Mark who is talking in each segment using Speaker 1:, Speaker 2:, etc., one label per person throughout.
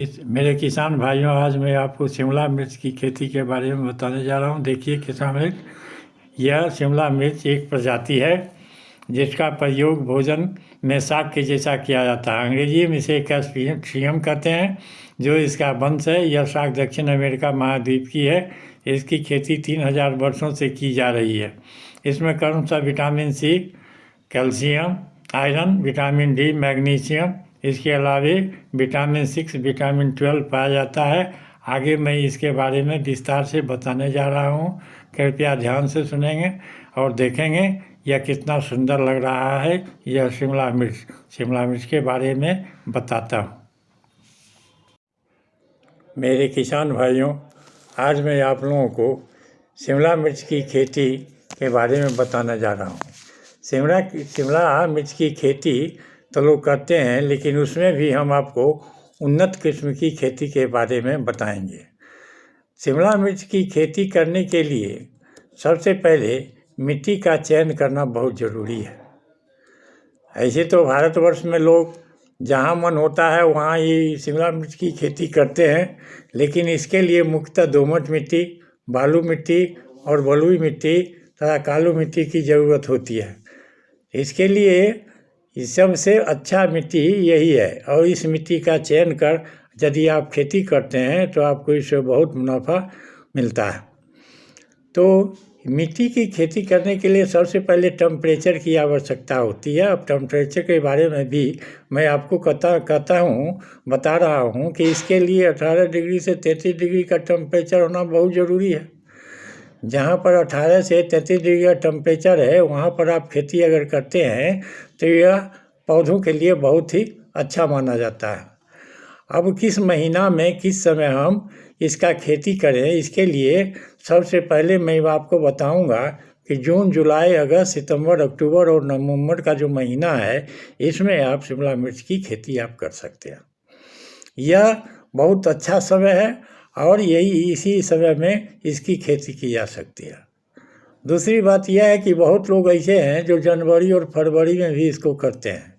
Speaker 1: मेरे किसान भाइयों, आज मैं आपको शिमला मिर्च की खेती के बारे में बताने जा रहा हूँ। देखिए किसान मिर्च, यह शिमला मिर्च एक प्रजाति है जिसका प्रयोग भोजन में साग के जैसा किया जाता है। अंग्रेजी में इसे कैप्सिकम कहते हैं, जो इसका वंश है। यह साग दक्षिण अमेरिका महाद्वीप की है। इसकी खेती 3000 वर्षों से की जा रही है। इसमें क्रमशः vitamin C, calcium, iron, vitamin D, magnesium, इसके अलावे विटामिन 6, विटामिन 12 पाया जाता है। आगे मैं इसके बारे में विस्तार से बताने जा रहा हूँ। कृपया ध्यान से सुनेंगे और देखेंगे यह कितना सुंदर लग रहा है। यह शिमला मिर्च के बारे में बताता हूँ। मेरे किसान भाइयों, आज मैं आप लोगों को शिमला मिर्च की खेती के बारे में बताने जा रहा हूँ। शिमला मिर्च की खेती तो लोग करते हैं, लेकिन उसमें भी हम आपको उन्नत किस्म की खेती के बारे में बताएंगे। शिमला मिर्च की खेती करने के लिए सबसे पहले मिट्टी का चयन करना बहुत ज़रूरी है। ऐसे तो भारतवर्ष में लोग जहाँ मन होता है वहाँ ही शिमला मिर्च की खेती करते हैं, लेकिन इसके लिए मुख्यतः दोमट मिट्टी, बालू मिट्टी और बलुई मिट्टी तथा काली मिट्टी की ज़रूरत होती है। इसके लिए सबसे अच्छा मिट्टी यही है, और इस मिट्टी का चयन कर यदि आप खेती करते हैं तो आपको इससे बहुत मुनाफा मिलता है। तो मिट्टी की खेती करने के लिए सबसे पहले टेम्परेचर की आवश्यकता होती है। अब टेम्परेचर के बारे में भी मैं आपको बता रहा हूँ कि इसके लिए 18 डिग्री से 33 डिग्री का टेम्परेचर होना बहुत ज़रूरी है। जहाँ पर 18 से 33 डिग्री का टेम्परेचर है, वहाँ पर आप खेती अगर करते हैं तो यह पौधों के लिए बहुत ही अच्छा माना जाता है। अब किस महीना में किस समय हम इसका खेती करें, इसके लिए सबसे पहले मैं आपको बताऊंगा कि जून, जुलाई, अगस्त, सितंबर, अक्टूबर और नवंबर का जो महीना है, इसमें आप शिमला मिर्च की खेती आप कर सकते हैं। यह बहुत अच्छा समय है और इसी समय में इसकी खेती की जा सकती है। दूसरी बात यह है कि बहुत लोग ऐसे हैं जो जनवरी और फरवरी में भी इसको करते हैं।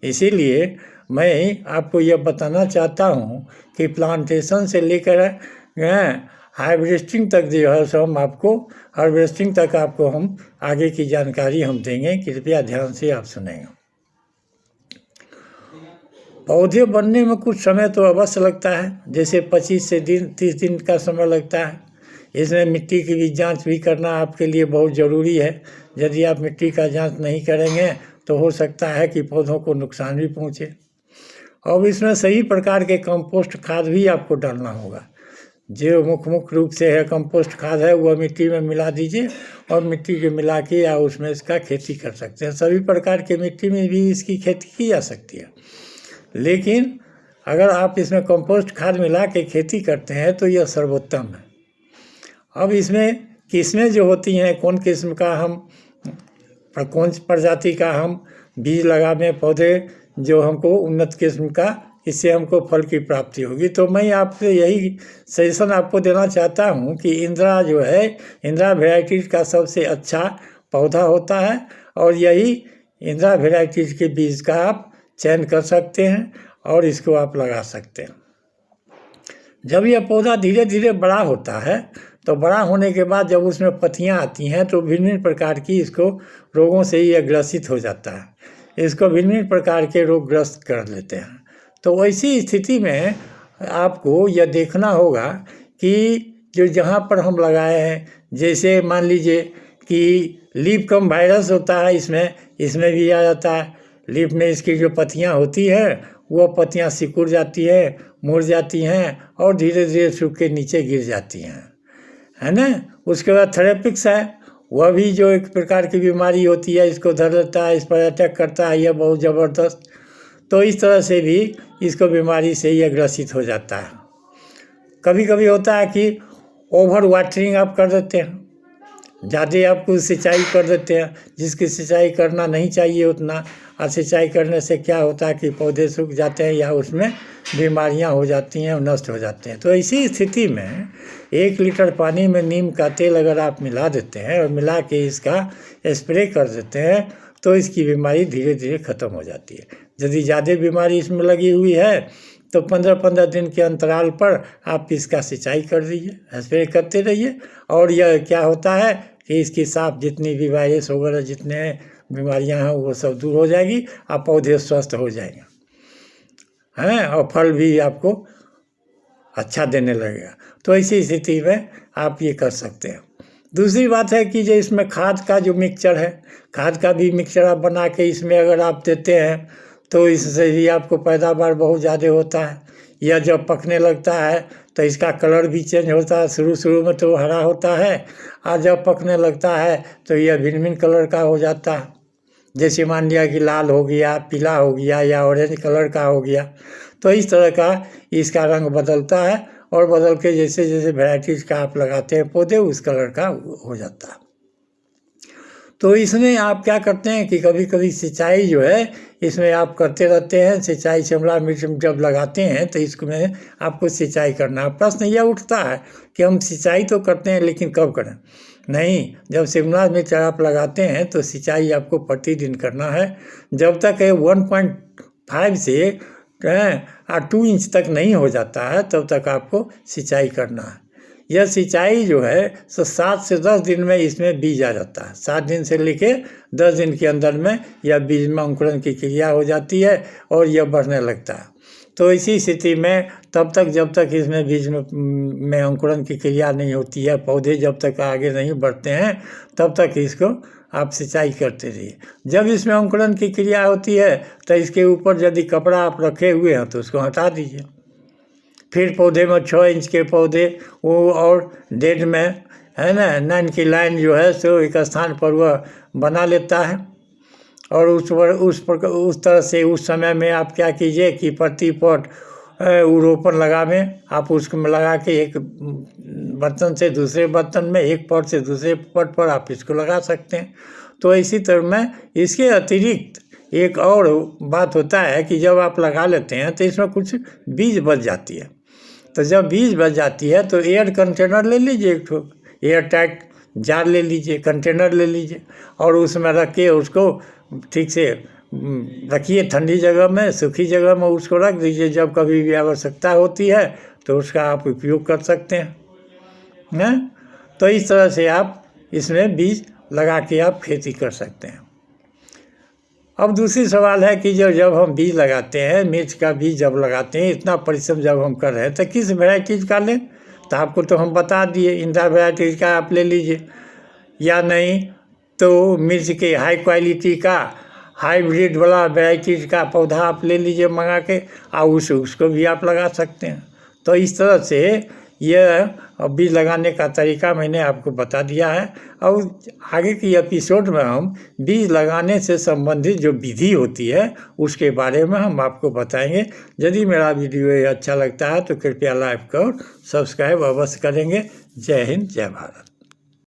Speaker 1: इसीलिए मैं आपको यह बताना चाहता हूँ कि प्लांटेशन से लेकर हार्वेस्टिंग तक जो है सो हार्वेस्टिंग तक आपको हम आगे की जानकारी हम देंगे। कृपया ध्यान से आप सुनेंगे। पौधे बनने में कुछ समय तो अवश्य लगता है, जैसे 25 से 30 दिन का समय लगता है। इसमें मिट्टी की भी जांच भी करना आपके लिए बहुत ज़रूरी है। यदि आप मिट्टी का जांच नहीं करेंगे तो हो सकता है कि पौधों को नुकसान भी पहुंचे। और इसमें सही प्रकार के कंपोस्ट खाद भी आपको डालना होगा। जो मुख्य रूप से है कंपोस्ट खाद है, वह मिट्टी में मिला दीजिए और मिट्टी के मिला के या उसमें इसका खेती कर सकते हैं। सभी प्रकार के मिट्टी में भी इसकी खेती की जा सकती है, लेकिन अगर आप इसमें कंपोस्ट खाद मिला के खेती करते हैं तो यह सर्वोत्तम है। अब इसमें किस्में जो होती हैं, कौन किस्म का कौन प्रजाति का हम बीज लगाने, पौधे जो हमको उन्नत किस्म का, इससे हमको फल की प्राप्ति होगी। तो मैं आपसे यही सजेशन आपको देना चाहता हूँ कि इंदिरा वेराइटीज़ का सबसे अच्छा पौधा होता है, और यही इंदिरा वेराइटीज़ के बीज का आप चयन कर सकते हैं और इसको आप लगा सकते हैं। जब यह पौधा धीरे धीरे बड़ा होता है तो बड़ा होने के बाद जब उसमें पत्तियां आती हैं तो भिन्न प्रकार की इसको रोगों से यह ग्रसित हो जाता है। इसको भिन्न प्रकार के रोग ग्रस्त कर लेते हैं। तो ऐसी स्थिति में आपको यह देखना होगा कि जहाँ पर हम लगाए हैं, जैसे मान लीजिए कि लीफ कम वायरस होता है, इसमें भी आ जाता है। लीफ में इसकी जो पत्तियां होती है वह पत्तियां सिकुड़ जाती है, मुड़ जाती हैं और धीरे धीरे सूख के नीचे गिर जाती हैं, है ना। उसके बाद थेरेपिक्स है, वह भी जो एक प्रकार की बीमारी होती है, इसको धर लेता है, इस पर अटैक करता है, यह बहुत ज़बरदस्त। तो इस तरह से भी इसको बीमारी से यह ग्रसित हो जाता है। कभी कभी होता है कि ओवर वाटरिंग आप कर देते हैं, ज़्यादा आपको सिंचाई कर देते हैं, जिसकी सिंचाई करना नहीं चाहिए उतना। और सिंचाई करने से क्या होता है कि पौधे सूख जाते हैं या उसमें बीमारियां हो जाती हैं और नष्ट हो जाते हैं। तो इसी स्थिति में 1 लीटर पानी में नीम का तेल अगर आप मिला देते हैं और मिला के इसका स्प्रे कर देते हैं तो इसकी बीमारी धीरे धीरे ख़त्म हो जाती है। यदि ज़्यादा बीमारी इसमें लगी हुई है तो 15-15 दिन के अंतराल पर आप इसका सिंचाई कर दीजिए, स्प्रे करते रहिए। और यह क्या होता है कि इसकी साफ जितनी भी वायरस वगैरह जितने बीमारियां हैं वो सब दूर हो जाएगी, आप पौधे स्वस्थ हो जाएंगे हैं, और फल भी आपको अच्छा देने लगेगा। तो ऐसी स्थिति में आप ये कर सकते हैं। दूसरी बात है कि जो इसमें खाद का जो मिक्सचर है, खाद का भी मिक्सचर आप बना के इसमें अगर आप देते हैं तो इससे भी आपको पैदावार बहुत ज़्यादा होता है। यह जब पकने लगता है तो इसका कलर भी चेंज होता है। शुरू में तो हरा होता है, और जब पकने लगता है तो यह भिन्न भिन्न कलर का हो जाता है। जैसे मान लिया कि लाल हो गया, पीला हो गया, या ऑरेंज कलर का हो गया। तो इस तरह का इसका रंग बदलता है, और बदल के जैसे जैसे वैराइटीज़ का आप लगाते हैं पौधे उस कलर का हो जाता है। तो इसमें आप क्या करते हैं कि कभी कभी सिंचाई जो है इसमें आप करते रहते हैं। सिंचाई शिमला मिर्च जब लगाते हैं तो इसमें आपको सिंचाई करना है। प्रश्न यह उठता है कि हम सिंचाई तो करते हैं लेकिन कब करें? नहीं, जब शिमला मिर्च आप लगाते हैं तो सिंचाई आपको प्रतिदिन करना है। जब तक 1.5 से 2 इंच तक नहीं हो जाता है तब तक आपको सिंचाई करना है। यह सिंचाई जो है 7 से 10 दिन में इसमें बीज आ जाता है। 7 दिन से लेके 10 दिन के अंदर में यह बीज में अंकुरण की क्रिया हो जाती है और यह बढ़ने लगता है। तो इसी स्थिति में तब तक जब तक इसमें बीज में अंकुरण की क्रिया नहीं होती है, पौधे जब तक आगे नहीं बढ़ते हैं तब तक इसको आप सिंचाई करते रहिए। जब इसमें अंकुरण की क्रिया होती है तो इसके ऊपर यदि कपड़ा आप रखे हुए हैं तो उसको हटा दीजिए। फिर पौधे में 6 इंच के पौधे वो और 1.5 में है ना 9 की लाइन जो है सो एक स्थान पर वह बना लेता है। और उस तरह से उस समय में आप क्या कीजिए कि प्रति पॉट रोपण लगावें। आप उसको लगा के एक बर्तन से दूसरे बर्तन में, एक पॉट से दूसरे पॉट पर आप इसको लगा सकते हैं। तो इसी तरह में इसके अतिरिक्त एक और बात होता है कि जब आप लगा लेते हैं तो इसमें कुछ बीज बच जाती है। तो जब बीज बच जाती है तो एयर कंटेनर ले लीजिए, एक ठो एयर टाइट जार ले लीजिए, कंटेनर ले लीजिए, और उसमें रख के उसको ठीक से रखिए ठंडी जगह में, सूखी जगह में उसको रख दीजिए। जब कभी भी आवश्यकता होती है तो उसका आप उपयोग कर सकते हैं। तो इस तरह से आप इसमें बीज लगा के आप खेती कर सकते हैं। अब दूसरी सवाल है कि जब हम बीज लगाते हैं, मिर्च का बीज जब लगाते हैं, इतना परिश्रम जब हम कर रहे हैं तो किस वैराइटीज़ का लें? तो आपको तो हम बता दिए, इंदिरा वैराइटीज़ का आप ले लीजिए, या नहीं तो मिर्च के हाई क्वालिटी का हाइब्रिड वाला वैराइटीज़ का पौधा आप ले लीजिए मंगा के, और उसको भी आप लगा सकते हैं। तो इस तरह से यह बीज लगाने का तरीका मैंने आपको बता दिया है। और आगे की एपिसोड में हम बीज लगाने से संबंधित जो विधि होती है उसके बारे में हम आपको बताएंगे। यदि मेरा वीडियो अच्छा लगता है तो कृपया लाइक और सब्सक्राइब अवश्य करेंगे। जय हिंद, जय भारत।